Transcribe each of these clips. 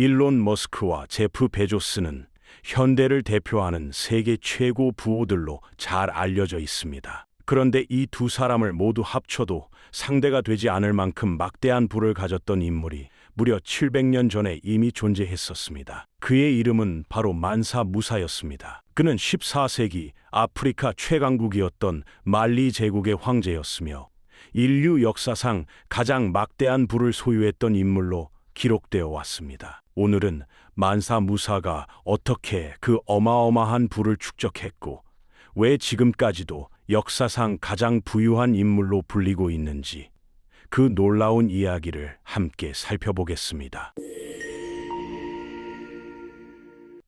일론 머스크와 제프 베조스는 현대를 대표하는 세계 최고 부호들로 잘 알려져 있습니다. 그런데 이 두 사람을 모두 합쳐도 상대가 되지 않을 만큼 막대한 부를 가졌던 인물이 무려 700년 전에 이미 존재했었습니다. 그의 이름은 바로 만사 무사였습니다. 그는 14세기 아프리카 최강국이었던 말리 제국의 황제였으며 인류 역사상 가장 막대한 부를 소유했던 인물로 기록되어 왔습니다. 오늘은 만사 무사가 어떻게 그 어마어마한 부를 축적했고 왜 지금까지도 역사상 가장 부유한 인물로 불리고 있는지 그 놀라운 이야기를 함께 살펴보겠습니다.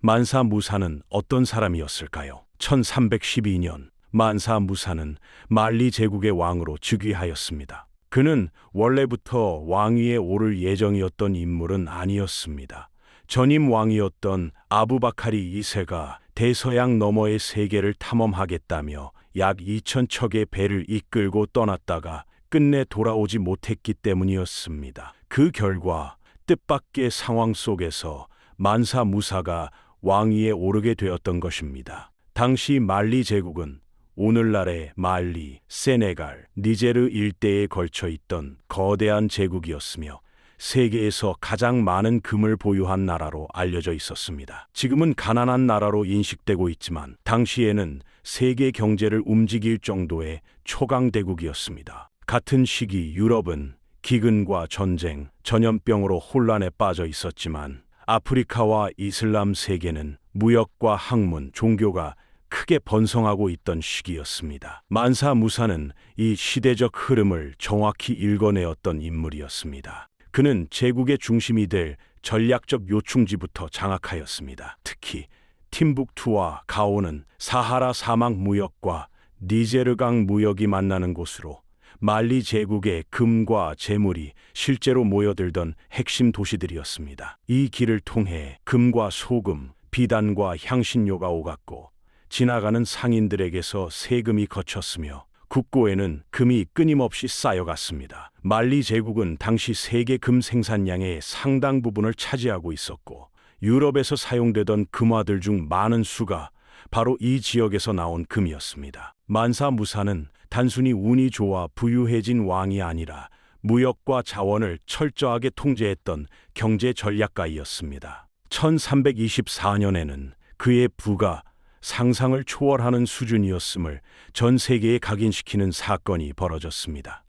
만사 무사는 어떤 사람이었을까요? 1312년 만사 무사는 말리 제국의 왕으로 즉위하였습니다. 그는 원래부터 왕위에 오를 예정이었던 인물은 아니었습니다. 전임 왕이었던 아부바카리 2세가 대서양 너머의 세계를 탐험하겠다며 약 2,000척의 배를 이끌고 떠났다가 끝내 돌아오지 못했기 때문이었습니다. 그 결과 뜻밖의 상황 속에서 만사 무사가 왕위에 오르게 되었던 것입니다. 당시 말리 제국은 오늘날의 말리, 세네갈, 니제르 일대에 걸쳐 있던 거대한 제국이었으며 세계에서 가장 많은 금을 보유한 나라로 알려져 있었습니다. 지금은 가난한 나라로 인식되고 있지만 당시에는 세계 경제를 움직일 정도의 초강대국이었습니다. 같은 시기 유럽은 기근과 전쟁, 전염병으로 혼란에 빠져 있었지만 아프리카와 이슬람 세계는 무역과 학문, 종교가 크게 번성하고 있던 시기였습니다. 만사 무사는 이 시대적 흐름을 정확히 읽어내었던 인물이었습니다. 그는 제국의 중심이 될 전략적 요충지부터 장악하였습니다. 특히 팀북투와 가오는 사하라 사막 무역과 니제르강 무역이 만나는 곳으로 말리 제국의 금과 재물이 실제로 모여들던 핵심 도시들이었습니다. 이 길을 통해 금과 소금, 비단과 향신료가 오갔고 지나가는 상인들에게서 세금이 거쳤으며 국고에는 금이 끊임없이 쌓여갔습니다. 말리 제국은 당시 세계 금 생산량의 상당 부분을 차지하고 있었고 유럽에서 사용되던 금화들 중 많은 수가 바로 이 지역에서 나온 금이었습니다. 만사 무사는 단순히 운이 좋아 부유해진 왕이 아니라 무역과 자원을 철저하게 통제했던 경제 전략가이었습니다. 1324년에는 그의 부가 상상을 초월하는 수준이었음을 전 세계에 각인시키는 사건이 벌어졌습니다.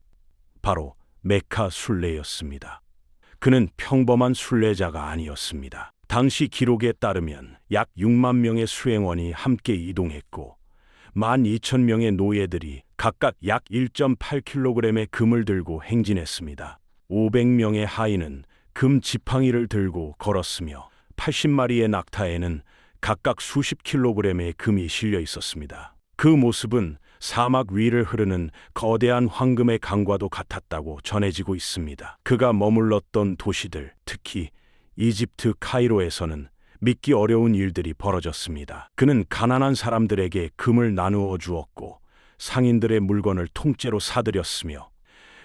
바로 메카 순례였습니다. 그는 평범한 순례자가 아니었습니다. 당시 기록에 따르면 약 6만 명의 수행원이 함께 이동했고 12,000명의 노예들이 각각 약 1.8kg의 금을 들고 행진했습니다. 500명의 하인은 금 지팡이를 들고 걸었으며 80마리의 낙타에는 각각 수십 킬로그램의 금이 실려 있었습니다. 그 모습은 사막 위를 흐르는 거대한 황금의 강과도 같았다고 전해지고 있습니다. 그가 머물렀던 도시들, 특히 이집트 카이로에서는 믿기 어려운 일들이 벌어졌습니다. 그는 가난한 사람들에게 금을 나누어 주었고 상인들의 물건을 통째로 사들였으며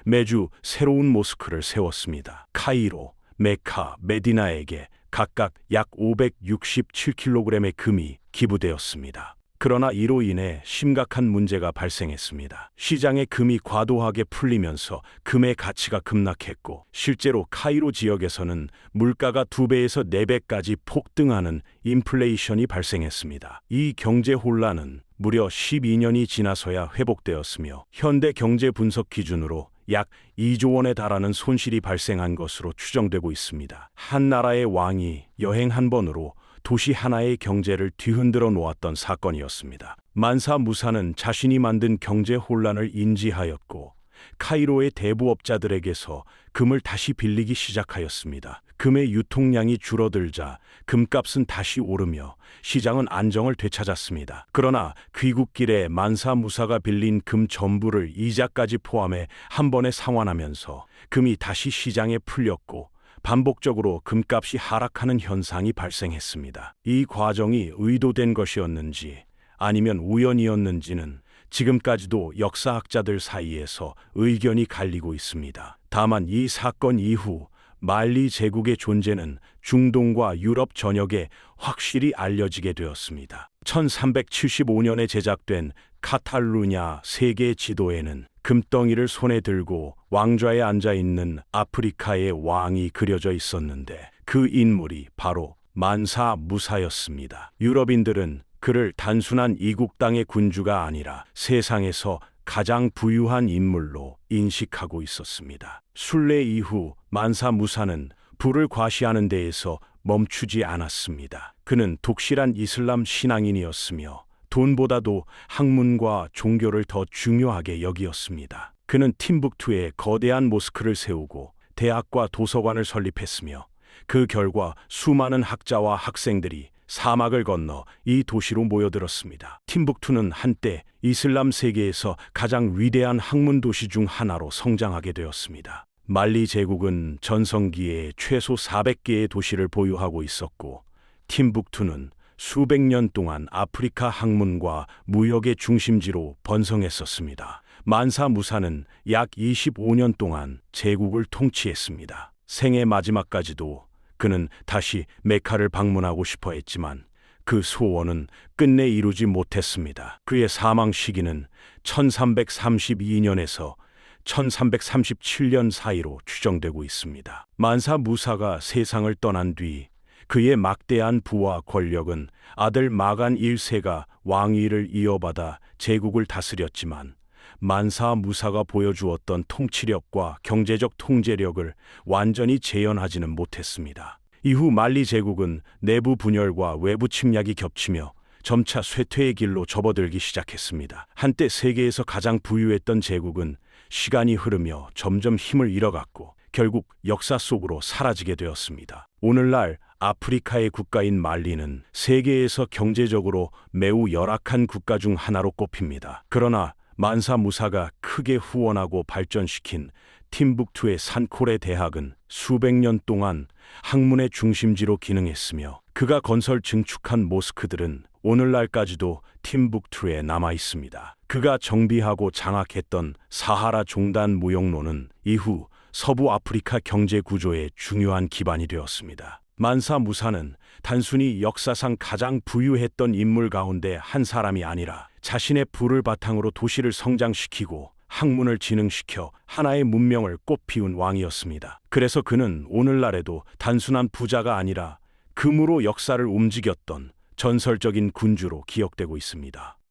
매주 새로운 모스크를 세웠습니다. 카이로, 메카, 메디나에게 각각 약 567kg의 금이 기부되었습니다. 그러나 이로 인해 심각한 문제가 발생했습니다. 시장에 금이 과도하게 풀리면서 금의 가치가 급락했고 실제로 카이로 지역에서는 물가가 2배에서 4배까지 폭등하는 인플레이션이 발생했습니다. 이 경제 혼란은 무려 12년이 지나서야 회복되었으며 현대 경제 분석 기준으로 약 2조 원에 달하는 손실이 발생한 것으로 추정되고 있습니다. 한 나라의 왕이 여행 한 번으로 도시 하나의 경제를 뒤흔들어 놓았던 사건이었습니다. 만사 무사는 자신이 만든 경제 혼란을 인지하였고 카이로의 대부업자들에게서 금을 다시 빌리기 시작하였습니다. 금의 유통량이 줄어들자 금값은 다시 오르며 시장은 안정을 되찾았습니다. 그러나 귀국길에 만사 무사가 빌린 금 전부를 이자까지 포함해 한 번에 상환하면서 금이 다시 시장에 풀렸고 반복적으로 금값이 하락하는 현상이 발생했습니다. 이 과정이 의도된 것이었는지 아니면 우연이었는지는 지금까지도 역사학자들 사이에서 의견이 갈리고 있습니다. 다만 이 사건 이후 말리 제국의 존재는 중동과 유럽 전역에 확실히 알려지게 되었습니다. 1375년에 제작된 카탈루냐 세계 지도에는 금덩이를 손에 들고 왕좌에 앉아 있는 아프리카의 왕이 그려져 있었는데 그 인물이 바로 만사 무사였습니다. 유럽인들은 그를 단순한 이국 땅의 군주가 아니라 세상에서 가장 부유한 인물로 인식하고 있었습니다. 순례 이후 만사 무사는 부를 과시하는 데에서 멈추지 않았습니다. 그는 독실한 이슬람 신앙인이었으며 돈보다도 학문과 종교를 더 중요하게 여기었습니다. 그는 팀북투에 거대한 모스크를 세우고 대학과 도서관을 설립했으며 그 결과 수많은 학자와 학생들이 사막을 건너 이 도시로 모여들었습니다. 팀북투는 한때 이슬람 세계에서 가장 위대한 학문 도시 중 하나로 성장하게 되었습니다. 말리 제국은 전성기에 최소 400개의 도시를 보유하고 있었고 팀북투는 수백 년 동안 아프리카 학문과 무역의 중심지로 번성했었습니다. 만사 무사는 약 25년 동안 제국을 통치했습니다. 생애 마지막까지도 그는 다시 메카를 방문하고 싶어 했지만 그 소원은 끝내 이루지 못했습니다. 그의 사망 시기는 1332년에서 1337년 사이로 추정되고 있습니다. 만사 무사가 세상을 떠난 뒤 그의 막대한 부와 권력은 아들 마간 1세가 왕위를 이어받아 제국을 다스렸지만 만사 무사가 보여주었던 통치력과 경제적 통제력을 완전히 재현하지는 못했습니다. 이후 말리 제국은 내부 분열과 외부 침략이 겹치며 점차 쇠퇴의 길로 접어들기 시작했습니다. 한때 세계에서 가장 부유했던 제국은 시간이 흐르며 점점 힘을 잃어갔고 결국 역사 속으로 사라지게 되었습니다. 오늘날 아프리카의 국가인 말리는 세계에서 경제적으로 매우 열악한 국가 중 하나로 꼽힙니다. 그러나 만사 무사가 크게 후원하고 발전시킨 팀북투의 산콜의 대학은 수백 년 동안 학문의 중심지로 기능했으며 그가 건설 증축한 모스크들은 오늘날까지도 팀북투에 남아 있습니다. 그가 정비하고 장악했던 사하라 종단 무역로는 이후 서부 아프리카 경제 구조의 중요한 기반이 되었습니다. 만사 무사는 단순히 역사상 가장 부유했던 인물 가운데 한 사람이 아니라 자신의 부를 바탕으로 도시를 성장시키고 학문을 진흥시켜 하나의 문명을 꽃피운 왕이었습니다. 그래서 그는 오늘날에도 단순한 부자가 아니라 금으로 역사를 움직였던 전설적인 군주로 기억되고 있습니다.